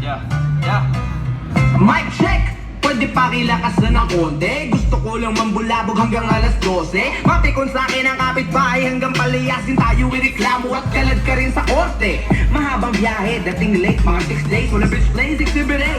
Yeah. Mic check! Pwede pakilakasan ng konti. Gusto ko lang mambulabog hanggang alas 12. Mapikon sa akin ang kapitbahay hanggang palayasin tayo ireklamo at kalad ka rin sa korte. Mahabang biyahe, dating late, mga 6 days. Wala bitch play, 6 every day.